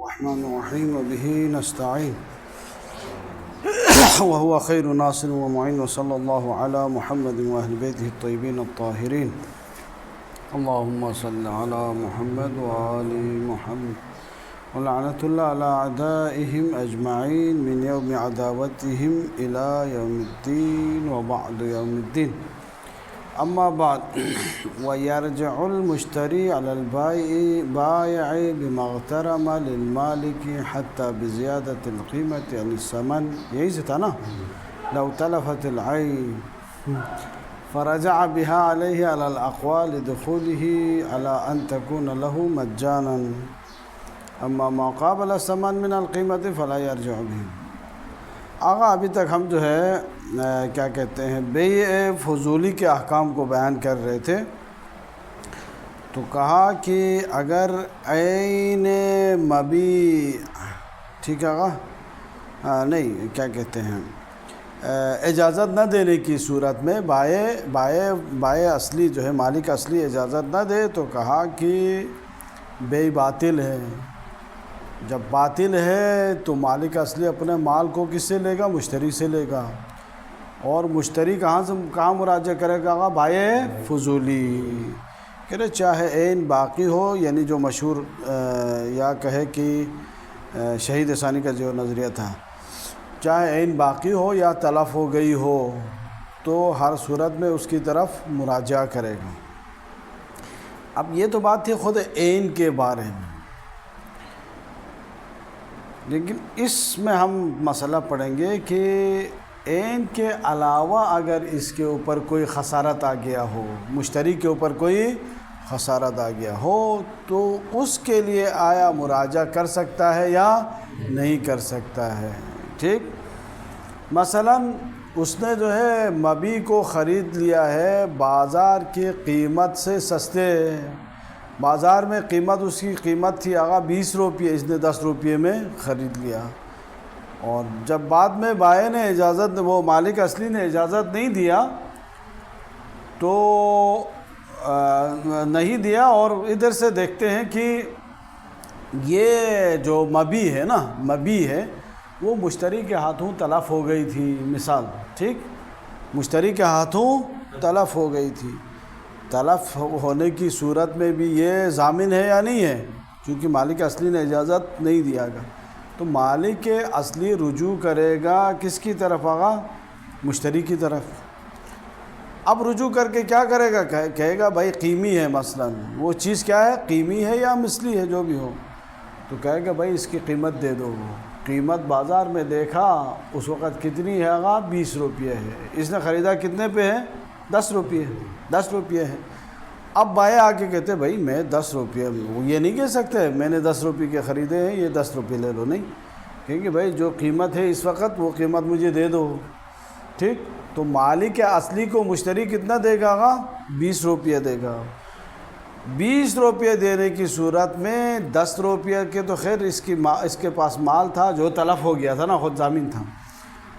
الرحمن الرحيم وبه نستعين وهو خير ناصر ومعين وصلى الله على محمد وأهل بيته الطيبين الطاهرين اللهم صل على محمد وآل محمد ولعنة الله على أعدائهم أجمعين من يوم عداوتهم إلى يوم الدين وبعد يوم الدين أما بعد ويرجع المشتري على البائع بما اغترم للمالك حتى بزيادة القيمة عن الثمن يزيد لو تلفت العين فرجع بها عليه على الأقوال لدخوله على أن تكون له مجانا اما ما قابل الثمن من القیمت فلا يرجع به۔ آغا ابھی تک ہم جو ہے کیا کہتے ہیں بیع فضولی کے احکام کو بیان کر رہے تھے، تو کہا کہ اگر عین مبیع ٹھیک ہے آغا نہیں کیا کہتے ہیں اجازت نہ دینے کی صورت میں بائع اصلی جو ہے مالک اصلی اجازت نہ دے تو کہا کہ بیع باطل ہے۔ جب باطل ہے تو مالک اصلی اپنے مال کو کس سے لے گا؟ مشتری سے لے گا، اور مشتری کہاں مراجعہ کرے گا؟ بائع فضولی کہ چاہے عین باقی ہو، یعنی جو مشہور یا کہے کہ شہید ثانی کا جو نظریہ تھا، چاہے عین باقی ہو یا تلف ہو گئی ہو تو ہر صورت میں اس کی طرف مراجعہ کرے گا۔ اب یہ تو بات تھی خود عین کے بارے میں، لیکن اس میں ہم مسئلہ پڑھیں گے کہ عین کے علاوہ اگر اس کے اوپر کوئی خسارت آ گیا ہو، مشتری کے اوپر کوئی خسارت آ گیا ہو تو اس کے لیے آیا مراجعہ کر سکتا ہے یا نہیں کر سکتا ہے؟ ٹھیک، مثلا اس نے جو ہے مبیع کو خرید لیا ہے بازار کی قیمت سے سستے، بازار میں قیمت اس کی قیمت تھی آغا 20 روپے، اس نے 10 روپے میں خرید لیا، اور جب بعد میں بائع نے اجازت، وہ مالک اصلی نے اجازت نہیں دیا تو نہیں دیا، اور ادھر سے دیکھتے ہیں کہ یہ جو مبیع ہے نا، مبیع ہے وہ مشتری کے ہاتھوں تلف ہو گئی تھی، مثال ٹھیک، مشتری کے ہاتھوں تلف ہو گئی تھی۔ تلف ہونے کی صورت میں بھی یہ ضامن ہے یا نہیں ہے؟ کیونکہ مالک اصلی نے اجازت نہیں دیا گا، تو مالک اصلی رجوع کرے گا کس کی طرف آگا؟ مشتری کی طرف۔ اب رجوع کر کے کیا کرے گا؟ کہے گا بھائی قیمی ہے، مثلا وہ چیز کیا ہے؟ قیمی ہے یا مثلی ہے، جو بھی ہو، تو کہے گا بھائی اس کی قیمت دے دو۔ قیمت بازار میں دیکھا اس وقت کتنی ہے آگا؟ 20 روپے ہے، اس نے خریدا کتنے پہ ہے؟ 10 روپے، 10 روپے ہے۔ اب بائع آ کے کہتے بھائی میں 10 روپے، وہ یہ نہیں کہہ سکتے میں نے 10 روپے کے خریدے ہیں، یہ 10 روپے لے لو، نہیں، کیونکہ بھائی جو قیمت ہے اس وقت وہ قیمت مجھے دے دو، ٹھیک۔ تو مالک اصلی کو مشتری کتنا دے گا آگا؟ 20 روپے دے گا۔ 20 روپے دینے کی صورت میں 10 روپے کے تو خیر اس کے پاس مال تھا جو تلف ہو گیا تھا نا، خود ضامن تھا،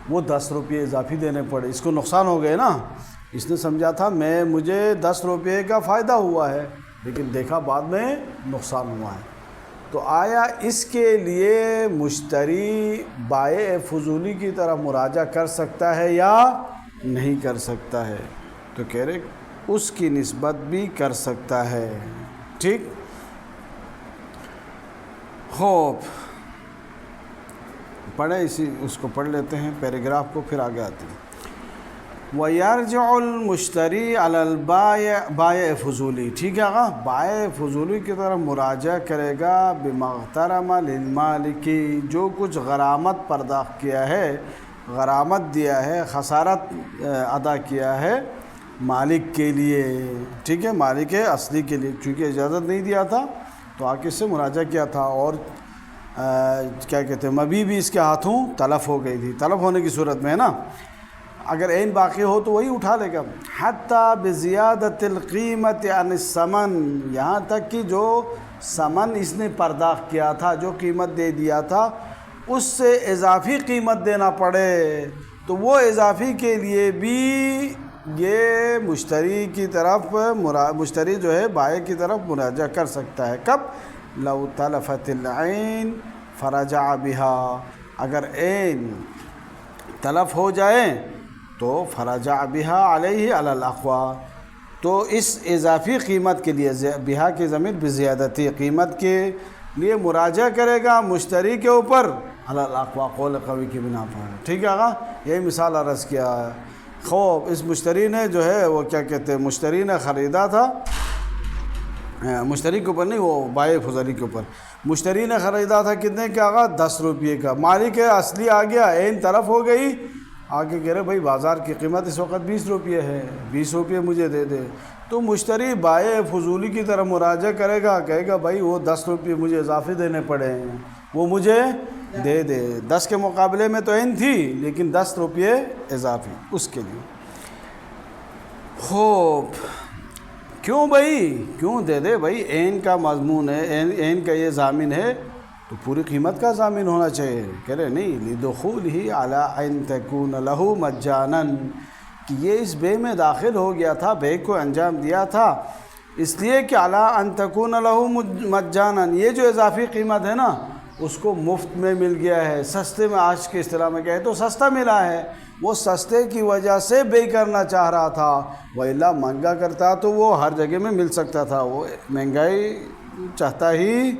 وہ 10 روپے اضافی دینے پڑے، اس کو نقصان ہو گئے نا۔ اس نے سمجھا تھا مجھے 10 روپے کا فائدہ ہوا ہے، لیکن دیکھا بعد میں نقصان ہوا ہے، تو آیا اس کے لیے مشتری بائع فضولی کی طرف مراجعہ کر سکتا ہے یا نہیں کر سکتا ہے؟ تو کہہ رہے اس کی نسبت بھی کر سکتا ہے، ٹھیک۔ خوب پڑھیں، اس کو پڑھ لیتے ہیں پیراگراف کو، پھر آگے آتے ہیں۔ وَيَرْجِعُ الْمُشْتَرِي عَلَى الْبَائِعِ بائع فضولی، ٹھیک ہے آقا، بائع فضولی کی طرف مراجعہ کرے گا بِمَا اغْتَرَمَ لِلْمَالِكِ، جو کچھ غرامت پرداخت کیا ہے، غرامت دیا ہے، خسارت ادا کیا ہے مالک کے لیے، ٹھیک ہے، مالک اصلی کے لیے، چونکہ اجازت نہیں دیا تھا تو آ کے اس سے مراجعہ کیا تھا، اور کیا کہتے ہیں مبیع بھی اس کے ہاتھوں تلف ہو گئی تھی، تلف ہونے کی صورت میں ہے نا، اگر عین باقی ہو تو وہی اٹھا لے گا۔ حتیٰ بزیادت القیمت عن الثمن، یہاں تک کہ جو ثمن اس نے پرداخت کیا تھا، جو قیمت دے دیا تھا، اس سے اضافی قیمت دینا پڑے، تو وہ اضافی کے لیے بھی یہ مشتری کی طرف مشتری جو ہے بائع کی طرف مراجعہ کر سکتا ہے۔ کب؟ لو تلفت العین، فرجع بہا، اگر عین تلف ہو جائے تو فرجع بہا علیہ علی الاقوی، تو اس اضافی قیمت کے لیے بہا کی ضمیر بزیادتی قیمت کے لیے مراجعہ کرے گا مشتری کے اوپر علی الاقوی قول قوی کی بنا پر۔ ٹھیک ہے آقا، یہی مثال عرض کیا ہے۔ خوب اس مشتری نے جو ہے وہ کیا کہتے ہیں، مشتری نے خریدا تھا، مشتری کے اوپر نہیں، وہ بائع فضلی کے اوپر، مشتری نے خریدا تھا کتنے کا آقا؟ 10 روپے کا، مالک اصلی آ گیا، عین طرف ہو گئی، آگے کہہ رہے بھائی بازار کی قیمت اس وقت 20 روپے ہے، 20 روپے مجھے دے دے، تو مشتری بائع فضولی کی طرح مراجعہ کرے گا، کہے گا بھائی وہ 10 روپے مجھے اضافی دینے پڑے ہیں، وہ مجھے دے دے، 10 کے مقابلے میں تو عین تھی لیکن 10 روپے اضافی اس کے لیے۔ خوب، کیوں بھائی، کیوں دے دے بھائی، عین کا مضمون ہے، عین کا یہ ضامن ہے تو پوری قیمت کا ضامن ہونا چاہیے۔ کہہ رہے نہیں، لدخولہ علی ان تکون لہ مجانا، کہ یہ اس بے میں داخل ہو گیا تھا، بے کو انجام دیا تھا اس لیے کہ علی ان تکون لہ مجانا، یہ جو اضافی قیمت ہے نا اس کو مفت میں مل گیا ہے، سستے میں، آج کے اصطلاح میں کہے تو سستا ملا ہے، وہ سستے کی وجہ سے بے کرنا چاہ رہا تھا، وَإِلَّا مہنگا کرتا تو وہ ہر جگہ میں مل سکتا تھا، وہ مہنگائی چاہتا ہی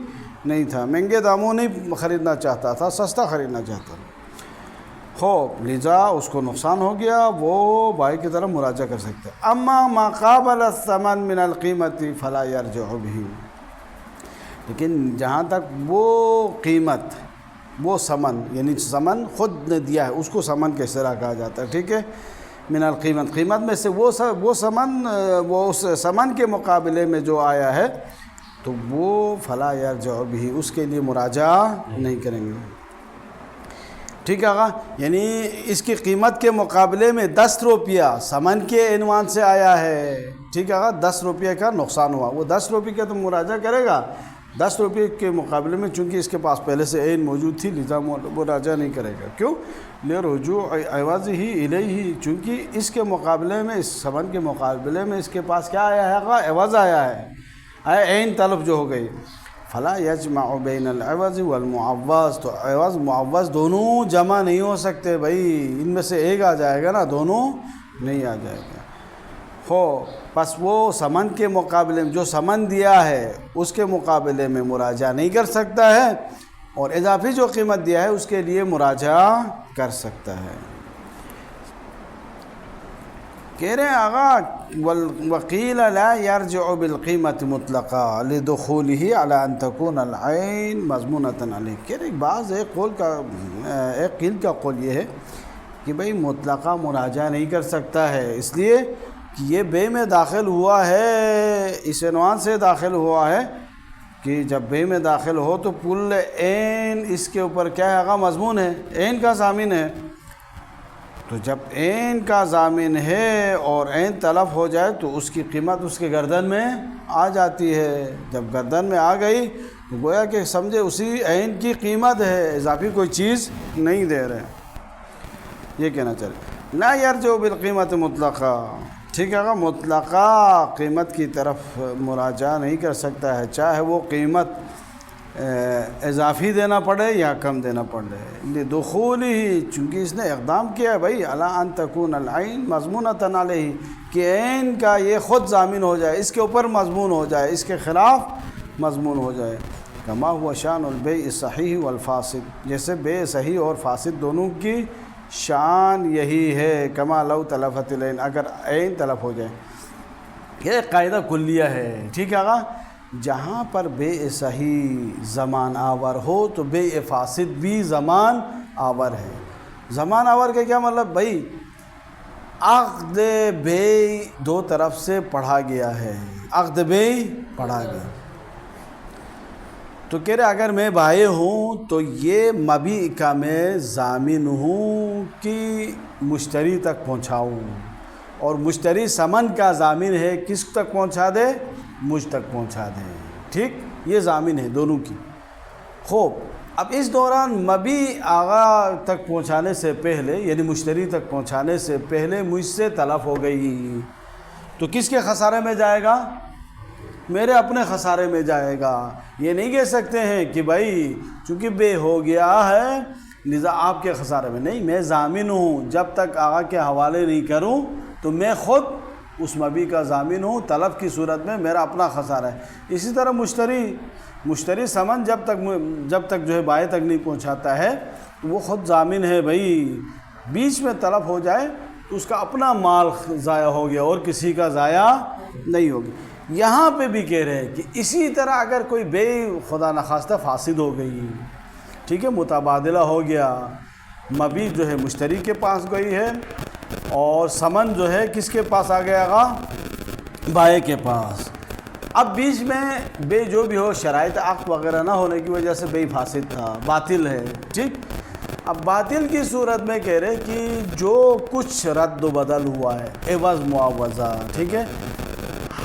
نہیں تھا، مہنگے داموں نہیں خریدنا چاہتا تھا، سستا خریدنا چاہتا تھا۔ خوب، لذا اس کو نقصان ہو گیا، وہ بائع کی طرف مراجعہ کر سکتے۔ اما ما قابل الثمن من القیمت فلا یرجع بہ، لیکن جہاں تک وہ قیمت، وہ ثمن، یعنی ثمن خود نے دیا ہے اس کو ثمن کا اشتراک کہا جاتا ہے، ٹھیک ہے، من القیمت، قیمت میں سے وہ ثمن، وہ اس ثمن کے مقابلے میں جو آیا ہے تو وہ فلا یرجع بہ، اس کے لیے مراجعہ نہیں کریں گے۔ ٹھیک ہے آقا، یعنی اس کی قیمت کے مقابلے میں 10 روپیہ ثمن کے عنوان سے آیا ہے، ٹھیک ہے آقا، 10 روپیہ کا نقصان ہوا، وہ 10 روپے کا تو مراجعہ کرے گا، 10 روپے کے مقابلے میں چونکہ اس کے پاس پہلے سے عین موجود تھی لذا مراجعہ نہیں کرے گا۔ کیوں؟ لرجوع عوضہ الیہ، چونکہ اس کے مقابلے میں، اس ثمن کے مقابلے میں اس کے پاس کیا آیا ہے آقا؟ عوض آیا ہے، عین طلب جو ہو گئی۔ فلا یجمع بین العوض والمعوض، تو عوض معوض دونوں جمع نہیں ہو سکتے بھائی، ان میں سے ایک آ جائے گا نا، دونوں نہیں آ جائے گا۔ پس وہ ثمن کے مقابلے میں جو ثمن دیا ہے اس کے مقابلے میں مراجعہ نہیں کر سکتا ہے، اور اضافی جو قیمت دیا ہے اس کے لیے مراجعہ کر سکتا ہے۔ کہہ رہے ہیں آقا وقیل لا یرجع بالقیمت مطلقا لدخولہ علی ان تکون العین مضمونۃ علیہ۔ کہہ رہے ایک قیل کا قول یہ ہے کہ بھئی مطلقہ مراجعہ نہیں کر سکتا ہے، اس لیے کہ یہ بے میں داخل ہوا ہے، اس عنوان سے داخل ہوا ہے کہ جب بے میں داخل ہو تو کل عین اس کے اوپر کیا ہے آقا؟ مضمون ہے، عین کا ضامن ہے، تو جب عین کا ضامن ہے اور عین تلف ہو جائے تو اس کی قیمت اس کے گردن میں آ جاتی ہے، جب گردن میں آ گئی تو گویا کہ سمجھے اسی عین کی قیمت ہے، اضافی کوئی چیز نہیں دے رہے، یہ کہنا چاہیے۔ لا یرجع بالقیمت مطلقہ، ٹھیک ہے، مطلقہ قیمت کی طرف مراجعہ نہیں کر سکتا ہے، چاہے وہ قیمت اضافی دینا پڑے یا کم دینا پڑے، لدخولہ، چونکہ اس نے اقدام کیا ہے بھائی علی ان تکون العین مضمونۃ علیہ، کہ عین کا یہ خود ضامن ہو جائے، اس کے اوپر مضمون ہو جائے، اس کے خلاف مضمون ہو جائے۔ کما ہوا شان البیع الصحیح والفاسد، جیسے بے صحیح اور فاسد دونوں کی شان یہی ہے، کما لو تلفت العین، اگر عین تلف ہو جائے، یہ ایک قاعدہ کلیہ ہے، ٹھیک ہے آقا، جہاں پر بے صحیح زمان آور ہو تو بے فاسد بھی زمان آور ہے۔ زمان آور کا کیا مطلب بھائی؟ عقد بے دو طرف سے پڑھا گیا ہے، عقد بے پڑھا گیا، تو کہہ رہے اگر میں بائع ہوں تو یہ مبیع کا میں ضامن ہوں کہ مشتری تک پہنچاؤں، اور مشتری ثمن کا ضامن ہے، کس تک پہنچا دے؟ مجھ تک پہنچا دے، ٹھیک، یہ ضامن ہے دونوں کی۔ خوب، اب اس دوران مبیع آغا تک پہنچانے سے پہلے، یعنی مشتری تک پہنچانے سے پہلے مجھ سے تلف ہو گئی تو کس کے خسارے میں جائے گا؟ میرے اپنے خسارے میں جائے گا۔ یہ نہیں کہہ سکتے ہیں کہ بھائی چونکہ بے ہو گیا ہے لذا آپ کے خسارے میں نہیں، میں ضامن ہوں، جب تک آقا کے حوالے نہیں کروں تو میں خود اس مبی کا ضامن ہوں، طلب کی صورت میں میرا اپنا خسارہ ہے۔ اسی طرح مشتری سمن جب تک جو ہے بائیں تک نہیں پہنچاتا ہے تو وہ خود ضامن ہے بھائی، بیچ میں طلب ہو جائے تو اس کا اپنا مال ضائع ہو گیا اور کسی کا ضائع نہیں ہوگی۔ یہاں پہ بھی کہہ رہے ہیں کہ اسی طرح اگر کوئی بے خدا نخواستہ فاسد ہو گئی، ٹھیک ہے، متبادلہ ہو گیا، مبی جو ہے مشتری کے پاس گئی ہے اور سمن جو ہے کس کے پاس آ گیا گا، بائیں کے پاس۔ اب بیچ میں بے جو بھی ہو شرائط عقد وغیرہ نہ ہونے کی وجہ سے بے فاسد تھا، باطل ہے، ٹھیک۔ اب باطل کی صورت میں کہہ رہے کہ جو کچھ رد و بدل ہوا ہے، عوض معاوضہ، ٹھیک ہے،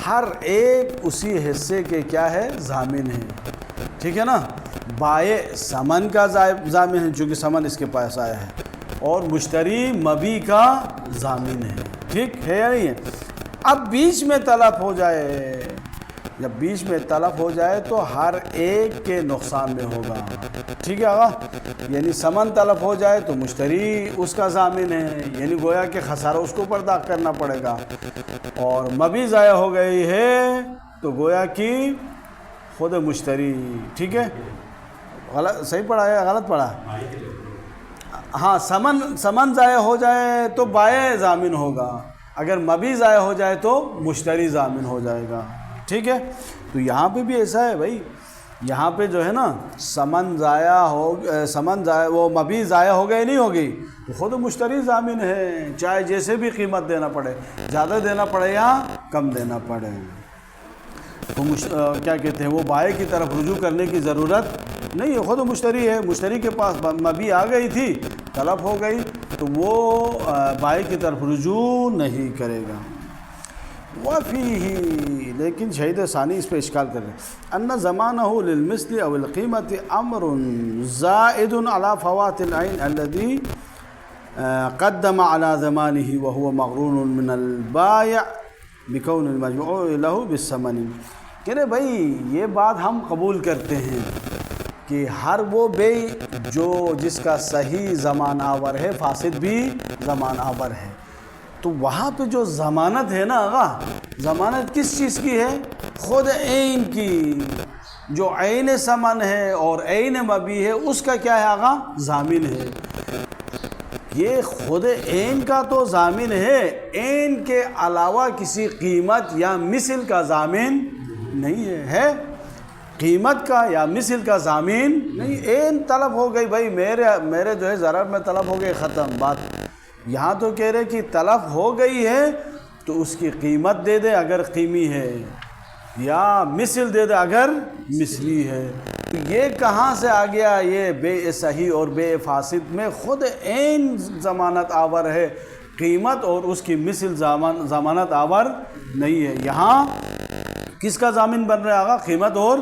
ہر ایک اسی حصے کے کیا ہے، ضامن ہے، ٹھیک ہے نا۔ بائع سمن کا ضامن ہے چونکہ سمن اس کے پاس آیا ہے، اور مشتری مبی کا ضامن ہے، ٹھیک ہے یا نہیں ہے۔ اب بیچ میں طلب ہو جائے، جب بیچ میں طلب ہو جائے تو ہر ایک کے نقصان میں ہوگا، ٹھیک ہے آقا۔ یعنی سمن طلب ہو جائے تو مشتری اس کا ضامن ہے، یعنی گویا کہ خسارہ اس کو پرداخت کرنا پڑے گا، اور مبی ضائع ہو گئی ہے تو گویا کہ خود مشتری، ٹھیک ہے۔ غلط صحیح پڑھا ہے غلط پڑھا؟ ہاں، سمن ضائع ہو جائے تو بائع ضامن ہوگا، اگر مبی ضائع ہو جائے تو مشتری ضامن ہو جائے گا، ٹھیک ہے۔ تو یہاں پہ بھی ایسا ہے بھائی، یہاں پہ جو ہے نا وہ مبی ضائع ہو گئی نہیں ہوگی تو خود مشتری ضامن ہے، چاہے جیسے بھی قیمت دینا پڑے، زیادہ دینا پڑے یا کم دینا پڑے، تو کیا کہتے ہیں وہ بائع کی طرف رجوع کرنے کی ضرورت نہیں ہے، خود مشتری ہے، مشتری کے پاس مبی آ گئی تھی، طلب ہو گئی تو وہ بائع کی طرف رجوع نہیں کرے گا۔ وفیہ، لیکن شہید ثانی اس پہ اشکال کر رہے ہیں، ان زمانہ للمثل او القیمت امر زائد علی فوات العین الذی قدم علی زمانہ وهو مغرون من البائع بکون المجموع له بالثمن۔ کہ رہے بھائی یہ بات ہم قبول کرتے ہیں کہ ہر وہ بے جو جس کا صحیح زمان آور ہے فاسد بھی زمان آور ہے، تو وہاں پہ جو ضمانت ہے نا آقا، ضمانت کس چیز کی ہے؟ خود عین کی، جو عین ثمن ہے اور عین مبی ہے اس کا کیا ہے آقا؟ ضامن ہے۔ یہ خود عین کا تو ضامن ہے، عین کے علاوہ کسی قیمت یا مثل کا ضامن نہیں ہے، قیمت کا یا مثل کا ضامن نہیں۔ عین طلب ہو گئی بھائی، میرے جو ہے ضرر میں طلب ہو گئی، ختم بات۔ یہاں تو کہہ رہے کہ طلب ہو گئی ہے تو اس کی قیمت دے دے اگر قیمی ہے، یا مثل دے دے اگر مثلی ہے۔ یہ کہاں سے آ گیا؟ یہ بے صحیح اور بے فاسد میں خود عین ضمانت آور ہے، قیمت اور اس کی مثل ضمانت آور نہیں ہے۔ یہاں کس کا ضامن بن رہا ہے آقا؟ قیمت اور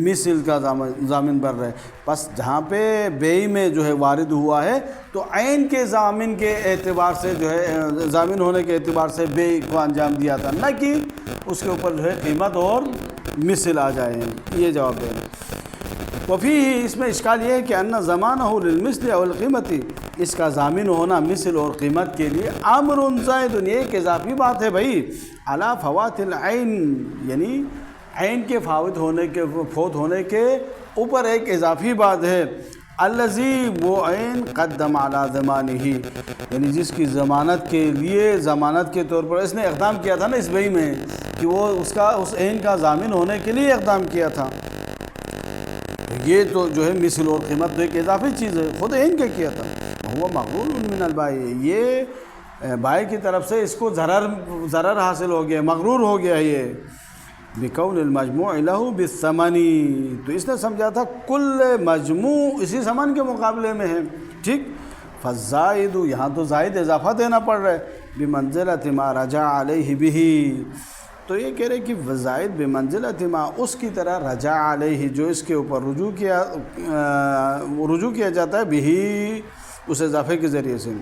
مثل کا ضامن بن رہا ہے۔ بس جہاں پہ بے میں جو ہے وارد ہوا ہے تو عین کے ضامن کے اعتبار سے جو ہے ضامن ہونے کے اعتبار سے بے کو انجام دیا تھا، نہ کہ اس کے اوپر جو ہے قیمت اور مثل آ جائے۔ یہ جواب ہے۔ وفیہ، اس میں اشکال یہ ہے کہ ان زمانہ للمثل او القیمت، اس کا ضامن ہونا مثل اور قیمت کے لیے امر زائد، یہ ایک اضافی بات ہے بھائی، علی فوات العین، یعنی عین کے فوت ہونے کے اوپر ایک اضافی بات ہے، الذی، وہ عین قدم علی زمانہ، یعنی جس کی ضمانت کے لیے ضمانت کے طور پر اس نے اقدام کیا تھا نا اس بئی میں، کہ وہ اس عین کا ضامن ہونے کے لیے اقدام کیا تھا۔ یہ تو جو ہے مثل اور قیمت تو ایک اضافی چیز ہے، خود عین کا کیا تھا، وہ مغرور من البائع، یہ بائع کی طرف سے اس کو ضرر حاصل ہو گیا، مغرور ہو گیا یہ، بکون المجموع له بالثمن، تو اس نے سمجھا تھا کل مجموع اسی ثمن کے مقابلے میں ہے، ٹھیک۔ فالزائد، یہاں تو زائد اضافہ دینا پڑ رہا ہے، بمنزلۃ ما رجع علیہ بہ، تو یہ کہہ رہے کہ زائد بمنزلۃ ما، اس کی طرح رجع علیہ، جو اس کے اوپر رجوع کیا جاتا ہے، بہ، اس اضافے کے ذریعے سے،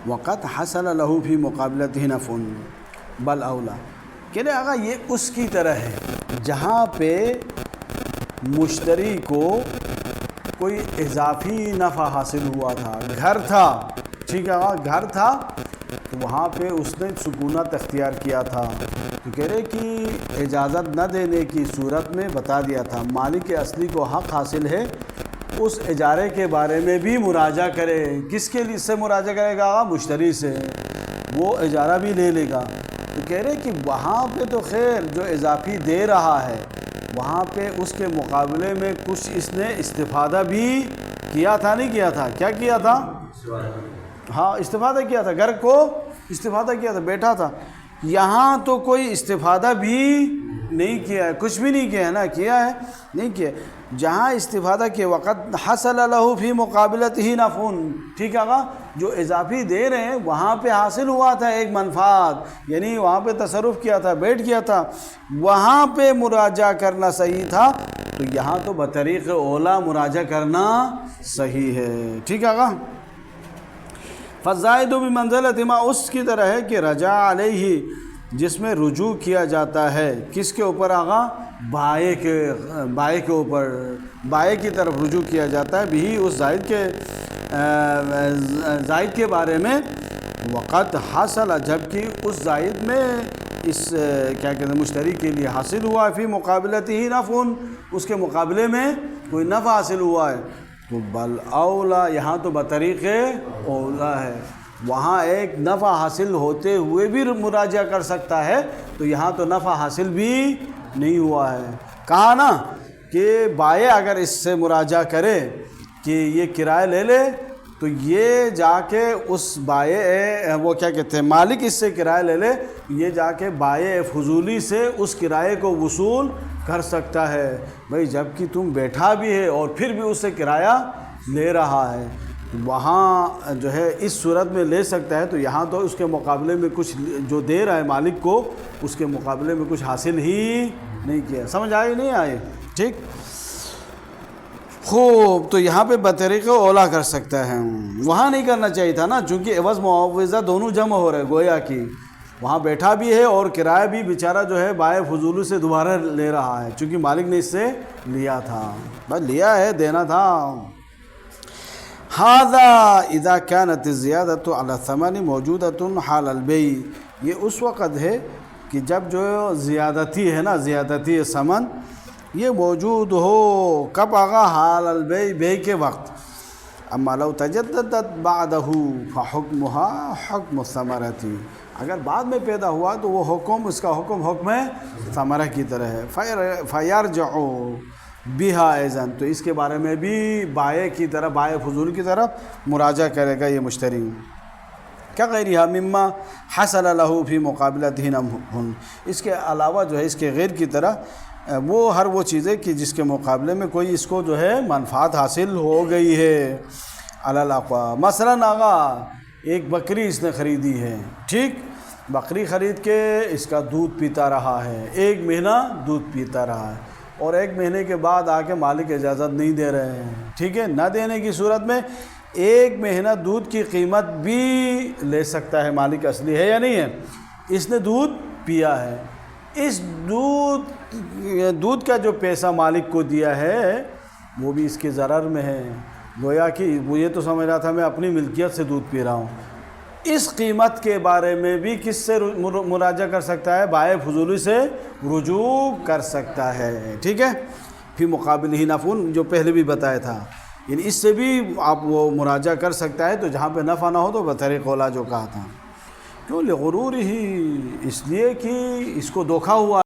وقت حصل له فی مقابلتہ نفع بل اولا، کہ نہیں آقا یہ اس کی طرح ہے جہاں پہ مشتری کو کوئی اضافی نفع حاصل ہوا تھا، گھر تھا، ٹھیک ہے آقا، گھر تھا تو وہاں پہ اس نے سکونت اختیار کیا تھا، تو کہہ رہے کہ اجازت نہ دینے کی صورت میں بتا دیا تھا مالک اصلی کو حق حاصل ہے اس اجارے کے بارے میں بھی مراجعہ کرے۔ کس کے لیے سے مراجعہ کرے گا آقا؟ مشتری سے، وہ اجارہ بھی لے لے گا۔ تو کہہ رہے کہ وہاں پہ تو خیر جو اضافی دے رہا ہے وہاں پہ اس کے مقابلے میں کچھ اس نے استفادہ بھی کیا تھا، نہیں کیا تھا؟ کیا کیا تھا؟ ہاں استفادہ کیا تھا، گھر کو استفادہ کیا تھا، بیٹھا تھا۔ یہاں تو کوئی استفادہ بھی نہیں کیا ہے، کچھ بھی نہیں کیا ہے نا، کیا ہے نہیں کیا۔ جہاں استفادہ کے وقت حصل له فی مقابلتہ نفع، ٹھیک ہے آقا، جو اضافی دے رہے ہیں وہاں پہ حاصل ہوا تھا ایک منفعت، یعنی وہاں پہ تصرف کیا تھا، بیٹھ گیا تھا، وہاں پہ مراجعہ کرنا صحیح تھا، تو یہاں تو بطریق اولا مراجعہ کرنا صحیح ہے، ٹھیک ہے آقا۔ فالزائد بمنزلۃ ما، اس کی طرح ہے کہ رجع علیہ، جس میں رجوع کیا جاتا ہے کس کے اوپر آقا؟ بائے کے اوپر، بائے کی طرف رجوع کیا جاتا ہے بھی اس زائد کے بارے میں، وقت حاصل، جبکہ اس زائد میں اس کیا کہتے ہیں مشتری کے لیے حاصل ہوا فی مقابلتہ نفع، اس کے مقابلے میں کوئی نفع حاصل ہوا ہے، تو بل اولا، یہاں تو بطریق اولا ہے، وہاں ایک نفع حاصل ہوتے ہوئے بھی مراجعہ کر سکتا ہے، تو یہاں تو نفع حاصل بھی نہیں ہوا ہے۔ کہا نا کہ بائع اگر اس سے مراجعہ کرے کہ یہ کرایہ لے لے، تو یہ جا کے اس بائع وہ کیا کہتے ہیں مالک اس سے کرایہ لے لے، یہ جا کے بائع فضولی سے اس کرایے کو وصول کر سکتا ہے۔ بھئی جب کہ تم بیٹھا بھی ہے اور پھر بھی اس سے کرایہ لے رہا ہے، وہاں جو ہے اس صورت میں لے سکتا ہے، تو یہاں تو اس کے مقابلے میں کچھ جو دے رہا ہے مالک کو، اس کے مقابلے میں کچھ حاصل ہی نہیں کیا۔ سمجھ آئی نہیں آئی؟ ٹھیک، خوب، تو یہاں پہ بطریق اولا کر سکتا ہے، وہاں نہیں کرنا چاہیے تھا نا، چونکہ عوض معاوضہ دونوں جمع ہو رہے، گویا کہ وہاں بیٹھا بھی ہے اور کرایہ بھی بیچارہ جو ہے بائع فضولو سے دوبارہ لے رہا ہے، چونکہ مالک نے اس سے لیا تھا، بس لیا ہے، دینا تھا۔ ھذا اذا كانت الزیادۃ علی الثمن موجودۃ حال البیع، یہ اس وقت ہے کہ جب جو زیادتی ہے نا، زیادتی ثمن یہ موجود ہو، کب آگا؟ حال البیع، بیع کے وقت۔ اما لو تجددت بعدہ فحکمها حکم الثمرۃ، اگر بعد میں پیدا ہوا تو وہ حکم، اس کا حکم ثمرہ کی طرح ہے۔ فیرجع بہا ایزن، تو اس کے بارے میں بھی بائع کی طرح، بائع فضول کی طرف مراجعہ کرے گا یہ مشتری۔ کیا غیرہا مما حصل له فی مقابلتہ نفع، اس کے علاوہ جو ہے اس کے غیر کی طرح وہ ہر وہ چیزیں کہ جس کے مقابلے میں کوئی اس کو جو ہے منفعت حاصل ہو گئی ہے۔ علی الاقوا، مثلاً آقا ایک بکری اس نے خریدی ہے، ٹھیک، بکری خرید کے اس کا دودھ پیتا رہا ہے، ایک مہینہ دودھ پیتا رہا ہے، اور ایک مہینے کے بعد آ کے مالک اجازت نہیں دے رہے ہیں، ٹھیک ہے، نہ دینے کی صورت میں ایک مہینہ دودھ کی قیمت بھی لے سکتا ہے مالک اصلی ہے یا نہیں ہے؟ اس نے دودھ پیا ہے، اس دودھ کا جو پیسہ مالک کو دیا ہے وہ بھی اس کے ضرر میں ہے، گویا کہ وہ یہ تو سمجھ رہا تھا میں اپنی ملکیت سے دودھ پی رہا ہوں۔ اس قیمت کے بارے میں بھی کس سے مراجعہ کر سکتا ہے؟ بائع فضولی سے رجوع کر سکتا ہے، ٹھیک ہے، فی مقابل ہی نفع، جو پہلے بھی بتایا تھا، یعنی اس سے بھی آپ وہ مراجعہ کر سکتا ہے، تو جہاں پہ نفع نہ ہو تو بطریق اولا جو کہا تھا، کیوں؟ لغرور ہی، اس لیے کہ اس کو دھوکہ ہوا